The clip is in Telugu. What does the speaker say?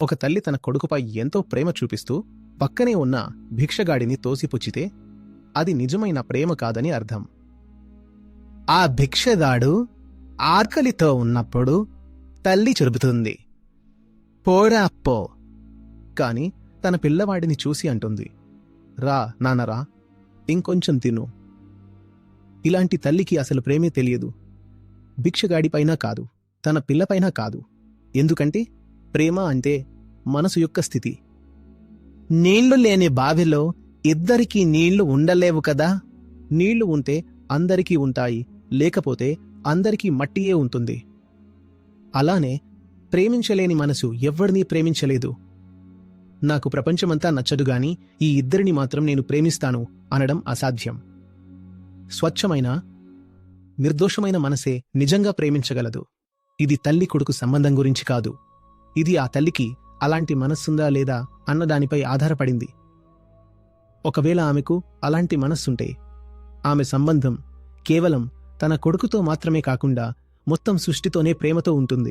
ఒక తల్లి తన కొడుకుపై ఎంతో ప్రేమ చూపిస్తూ పక్కనే ఉన్న భిక్షగాడిని తోసిపుచ్చితే అది నిజమైన ప్రేమ కాదని అర్థం. ఆ భిక్షగాడు ఆకలితో ఉన్నప్పుడు తల్లి చెబుతుంది, పోరా పో. కాని తన పిల్లవాడిని చూసి అంటుంది, రా నాన్నరా, ఇంకొంచెం తిను. ఇలాంటి తల్లికి అసలు ప్రేమే తెలియదు. భిక్షగాడిపైనా కాదు, తన పిల్లపైనా కాదు. ఎందుకంటే ప్రేమ అంటే మనసు యొక్క స్థితి. నీళ్లు లేని బావిలో ఇద్దరికీ నీళ్లు ఉండలేవు కదా. నీళ్లు ఉంటే అందరికీ ఉంటాయి, లేకపోతే అందరికీ మట్టియే ఉంటుంది. అలానే ప్రేమించలేని మనసు ఎవ్వరినీ ప్రేమించలేదు. నాకు ప్రపంచమంతా నచ్చదుగాని ఈ ఇద్దరిని మాత్రం నేను ప్రేమిస్తాను అనడం అసాధ్యం. స్వచ్ఛమైన, నిర్దోషమైన మనసే నిజంగా ప్రేమించగలదు. ఇది తల్లి కొడుకు సంబంధం గురించి కాదు. ఇది ఆ తల్లికి అలాంటి మనస్సుందా లేదా అన్నదానిపై ఆధారపడింది. ఒకవేళ ఆమెకు అలాంటి మనస్సుంటే ఆమె సంబంధం కేవలం తన కొడుకుతో మాత్రమే కాకుండా మొత్తం సృష్టితోనే ప్రేమతో ఉంటుంది.